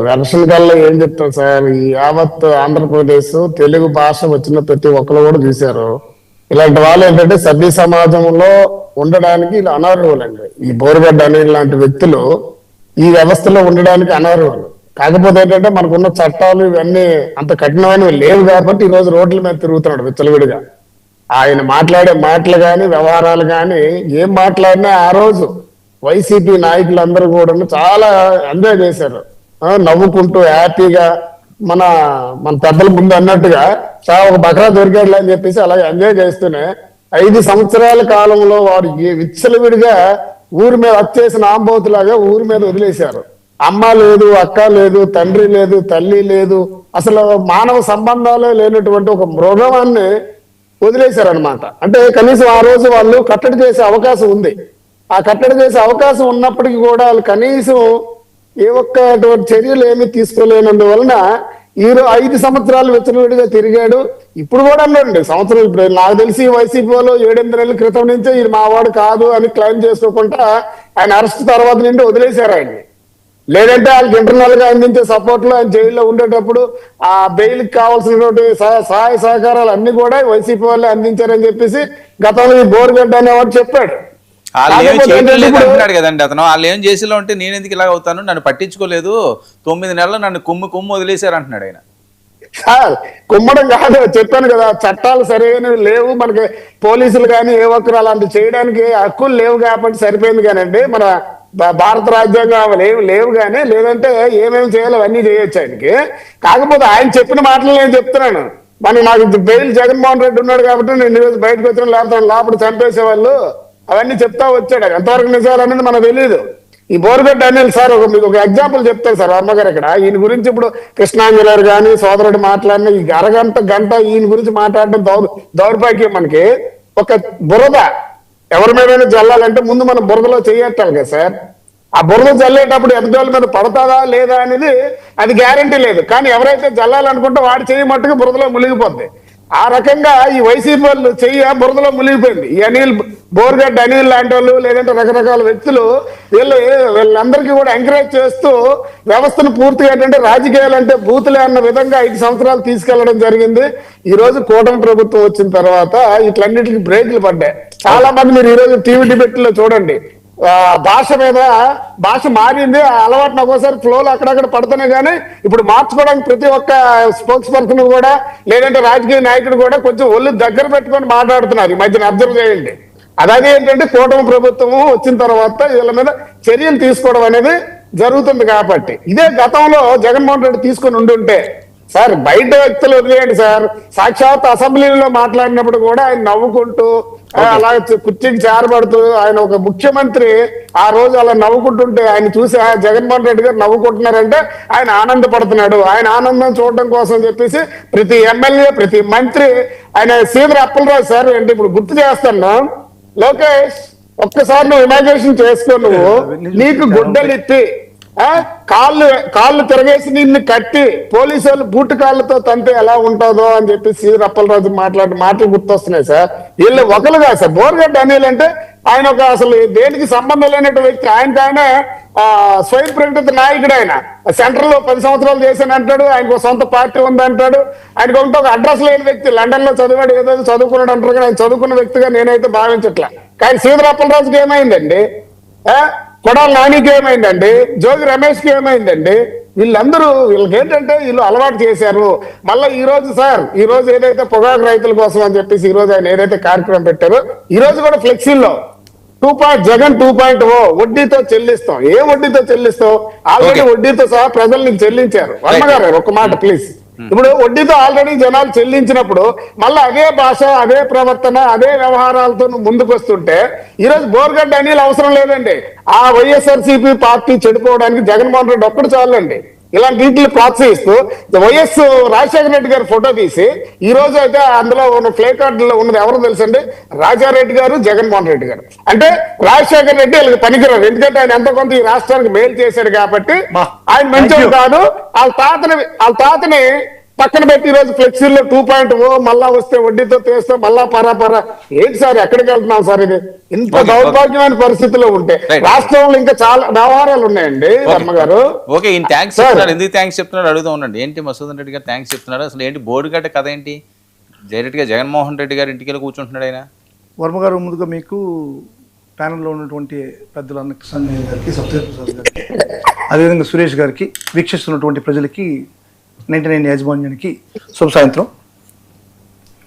Version కల్లా ఏం చెప్తాం సార్, ఈ యావత్ ఆంధ్రప్రదేశ్ తెలుగు భాష వచ్చిన ప్రతి ఒక్కరు కూడా చూశారు. ఇలాంటి వాళ్ళు ఏంటంటే సభ్య సమాజంలో ఉండడానికి ఇలా అనర్హులండి. ఈ బోరుగడ్డ అనే లాంటి వ్యక్తులు ఈ వ్యవస్థలో ఉండడానికి అనర్హులు. కాకపోతే ఏంటంటే మనకున్న చట్టాలు ఇవన్నీ అంత కఠినమైనవి లేవు కాబట్టి ఈ రోజు రోడ్ల మీద తిరుగుతున్నాడు విచ్చలవిడిగా. ఆయన మాట్లాడే మాటలు కానీ వ్యవహారాలు కానీ ఏం మాట్లాడినా ఆ రోజు వైసీపీ నాయకులందరూ కూడా చాలా ఎంజాయ్ చేశారు, నవ్వుకుంటూ హ్యాపీగా. మన మన పెద్దల ముందు అన్నట్టుగా చాలా ఒక బకరా దొరికాడులే అని చెప్పేసి అలాగే ఎంజాయ్ చేస్తూనే 5 సంవత్సరాల కాలంలో వారు విచ్చలవిడిగా ఊరి మీద వచ్చేసిన ఆంబోతులాగా ఊరి మీద వదిలేశారు. అమ్మ లేదు, అక్క లేదు, తండ్రి లేదు, తల్లి లేదు, అసలు మానవ సంబంధాలే లేనటువంటి ఒక మృగవాన్ని వదిలేశారనమాట. అంటే కనీసం ఆ రోజు వాళ్ళు కట్టడి చేసే అవకాశం ఉంది. ఆ కట్టడి చేసే అవకాశం ఉన్నప్పటికీ కూడా వాళ్ళు కనీసం ఏ ఒక్క చర్యలు ఏమీ తీసుకోలేనందువలన 5 సంవత్సరాలు విచ్చలవిడిగా తిరిగాడు. ఇప్పుడు కూడా అన్నాడు సంవత్సరం. ఇప్పుడు నాకు తెలిసి వైసీపీ వాళ్ళు 7-8 నెలల క్రితం నుంచే ఇది మావాడు కాదు అని క్లెయిమ్ చేసుకోకుండా ఆయన అరెస్ట్ తర్వాత నుండి వదిలేశారు ఆయన్ని. లేదంటే వాళ్ళకి ఇంటర్నల్ గా అందించే సపోర్ట్ లో ఆయన జైల్లో ఉండేటప్పుడు ఆ బెయిల్ కి కావాల్సినటువంటి సహాయ సహకారాలు అన్ని కూడా వైసీపీ వాళ్ళే అందించారని చెప్పేసి గతంలో ఈ బోరుగడ్డ అనేవాడు చెప్పాడు. అంటున్నాడు కదండి అతను. వాళ్ళు ఏం చేసేలా ఉంటే నేను ఎందుకు ఇలా అవుతాను, నన్ను పట్టించుకోలేదు, 9 నెలలు నన్ను కుమ్ము వదిలేశారు అంటున్నాడు ఆయన. కుమ్మడం కాదు, చెప్పాను కదా, చట్టాలు సరైనవి లేవు మనకి. పోలీసులు కానీ ఏ ఒక్కరు అలాంటి చేయడానికి హక్కులు లేవు కాబట్టి సరిపోయింది. కానండి మన భారత రాజ్యాంగం లేవు కానీ, లేదంటే ఏమేమి చేయాలో అవన్నీ చేయొచ్చు ఆయనకి. కాకపోతే ఆయన చెప్పిన మాటలు నేను చెప్తున్నాను. నాకు బెయిల్ జగన్మోహన్ రెడ్డి ఉన్నాడు కాబట్టి నేను ఈరోజు బయటకు వచ్చిన, లేకపోతే లోపల చంపేసేవాళ్ళు అవన్నీ చెప్తా వచ్చాడు. ఎంతవరకు నిజాలు అనేది మనకు తెలియదు. ఈ బోరుగడ్డ అనిల్ సార్ మీకు ఒక ఎగ్జాంపుల్ చెప్తారు సార్ వర్మ గారు ఇక్కడ. ఈయన గురించి ఇప్పుడు కృష్ణాంజలి కానీ సోదరుడు మాట్లాడిన ఈ గంట ఈయన గురించి మాట్లాడడం దౌర్భాగ్యం. మనకి ఒక బురద ఎవరి మీద జల్లాలంటే ముందు మనం బురదలో చేయట్టాలి కదా సార్. ఆ బురద జల్లేటప్పుడు ఎదుటోళ్ళ మీద పడతాదా లేదా అనేది అది గ్యారంటీ లేదు. కానీ ఎవరైతే జల్లాలనుకుంటే వాడు చేయమట్టుగా బురదలో మునిగిపోద్ది. ఆ రకంగా ఈ వైసీపీ వాళ్ళు బురదలో మునిగిపోయింది. ఈ బోరుగడ్డ అనిల్ లాంటి వాళ్ళు, లేదంటే రకరకాల వ్యక్తులు వీళ్ళందరికీ కూడా ఎంకరేజ్ చేస్తూ వ్యవస్థను పూర్తిగా ఏంటంటే రాజకీయాలు అంటే బూతులే అన్న విధంగా 5 సంవత్సరాలు తీసుకెళ్లడం జరిగింది. ఈ రోజు కూటమి ప్రభుత్వం వచ్చిన తర్వాత ఇట్లన్నిటికీ బ్రేకులు పడ్డాయి. చాలా మంది మీరు ఈ రోజు టీవీ డిబేట్ లో చూడండి, భాష మారింది. ఆ అలవాటున ఒక్కోసారి ఫ్లోలో అక్కడక్కడ పడుతున్నాయి. కానీ ఇప్పుడు మార్చుకోవడానికి ప్రతి ఒక్క స్పోక్స్ పర్సన్ కూడా, లేదంటే రాజకీయ నాయకుడు కూడా కొంచెం ఒళ్ళు దగ్గర పెట్టుకొని మాట్లాడుతున్నారు. ఈ మధ్యన అబ్జర్వ్ చేయండి. అలాగే ఏంటంటే కూటమి ప్రభుత్వము వచ్చిన తర్వాత వీళ్ళ మీద చర్యలు తీసుకోవడం అనేది జరుగుతుంది. కాబట్టి ఇదే గతంలో జగన్మోహన్ రెడ్డి తీసుకొని ఉండుంటే సార్, బయట వ్యక్తులు వదిలేయండి సార్, సాక్షాత్ అసెంబ్లీలో మాట్లాడినప్పుడు కూడా ఆయన నవ్వుకుంటూ అలా కుర్చీకి చేరబడుతూ ఆయన ఒక ముఖ్యమంత్రి ఆ రోజు అలా నవ్వుకుంటుంటే ఆయన చూసి జగన్మోహన్ రెడ్డి గారు నవ్వుకుంటున్నారంటే ఆయన ఆనందపడుతున్నాడు. ఆయన ఆనందం చూడడం కోసం చెప్పేసి ప్రతి ఎమ్మెల్యే, ప్రతి మంత్రి ఆయన సీదర అప్పలరాజు సార్ అంటే ఇప్పుడు గుర్తు చేస్తాను. లోకేష్, ఒక్కసారి నువ్వు ఇమాజినేషన్ చేసుకో, నువ్వు నీకు గుడ్డలిప్పి కాళ్ళు తిరగేసి నిన్ను కట్టి పోలీసు వాళ్ళు బూటు కాళ్ళతో తంతే ఎలా ఉంటుందో అని చెప్పి సీదర అప్పలరాజు మాట్లాడిన మాటలు గుర్తొస్తున్నాయి సార్. వీళ్ళు ఒకరు కాదు సార్. బోరుగడ్డ అనిల్ అంటే ఆయన ఒక అసలు దేనికి సంబంధం లేనటువంటి వ్యక్తి. ఆయన స్వయం ప్రకటిత నాయకుడు. ఆయన సెంట్రల్ లో 10 సంవత్సరాలు చేశాను అంటాడు. ఆయనకు సొంత పార్టీ ఉంది అంటాడు. ఆయనకు ఒక అడ్రస్ లేని వ్యక్తి. లండన్ లో చదివాడు, ఏదో చదువుకున్నాడు అంటారు. కానీ ఆయన చదువుకున్న వ్యక్తిగా నేనైతే భావించట్లా. కానీ సీదర అప్పలరాజుకి ఏమైందండి? కొడాలి నానికి ఏమైందండి? జోగి రమేష్కి ఏమైందండి? వీళ్ళందరూ వీళ్ళకి ఏంటంటే వీళ్ళు అలవాటు చేశారు. మళ్ళీ ఈ రోజు సార్, ఈ రోజు ఏదైతే పొగాకు రైతుల కోసం అని చెప్పేసి ఈ రోజు ఆయన ఏదైతే కార్యక్రమం పెట్టారో, ఈ రోజు కూడా ఫ్లెక్సీల్లో జగన్ 2.0 వడ్డీతో చెల్లిస్తాం. ఏ వడ్డీతో చెల్లిస్తాం? ఆల్రెడీ వడ్డీతో సహా ప్రజలు నీకు చెల్లించారు. వర్మ గారు ఒక మాట ప్లీజ్. ఇప్పుడు వడ్డీతో ఆల్రెడీ జనాలు చెల్లించినప్పుడు మళ్ళీ అదే భాష, అదే ప్రవర్తన, అదే వ్యవహారాలతో ముందుకు వస్తుంటే ఈరోజు బోరుగడ్డ అనిల్ అవసరం లేదండి. ఆ వైఎస్ఆర్సీపీ పార్టీ చెడిపోవడానికి జగన్మోహన్ రెడ్డి ఒక్కడు చాలండి. ఇలాంటి వీటిని ప్రోత్సహిస్తూ వైఎస్ రాజశేఖర రెడ్డి గారు ఫోటో తీసి ఈ రోజు అయితే అందులో ఉన్న ప్లే కార్డులో ఉన్నది ఎవరో తెలుసండి? రాజారెడ్డి గారు, జగన్మోహన్ రెడ్డి గారు. అంటే రాజశేఖర రెడ్డి వీళ్ళకి పనికిరారు. ఎందుకంటే ఆయన ఎంతో కొంత ఈ రాష్ట్రానికి మేలు చేశాడు కాబట్టి ఆయన మంచిది కాదు. వాళ్ళ తాతని పక్కన పెట్టి ఈ రోజు ఫ్లెక్సీల్లో 2.0 మళ్ళా వస్తే వడ్డీతో తీస్తే మళ్ళా పరా ఏంటి సార్ ఎక్కడికి వెళ్తున్నాం సార్ ఇది ఇంత Okay, దౌర్భాగ్యమైన పరిస్థితిలో ఉంటే Right. రాష్ట్రంలో ఇంకా చాలా వ్యవహారాలు ఉన్నాయండి వర్మ గారు. ఓకే ఈయన థ్యాంక్స్ చెప్తున్నాడు, ఎందుకు థ్యాంక్స్ చెప్తున్నాడు అడుగుతూ ఉండండి. ఏంటి మసూదన్ రెడ్డి గారు థ్యాంక్స్ చెప్తున్నాడు, అసలు ఏంటి బోర్డు గట్ట కథ ఏంటి? డైరెక్ట్గా జగన్మోహన్ రెడ్డి గారు ఇంటికి వెళ్ళి కూర్చుంటున్నాడు ఆయన. వర్మ గారు, ముందుగా మీకు ప్యానెల్లో ఉన్నటువంటి పెద్దలు అన్న కృష్ణ గారికి, సత్యదేవ్ ప్రసాద్ గారికి, అదేవిధంగా సురేష్ గారికి, వీక్షిస్తున్నటువంటి ప్రజలకి 99 యాజమాన్యానికి శుభ సాయంత్రం.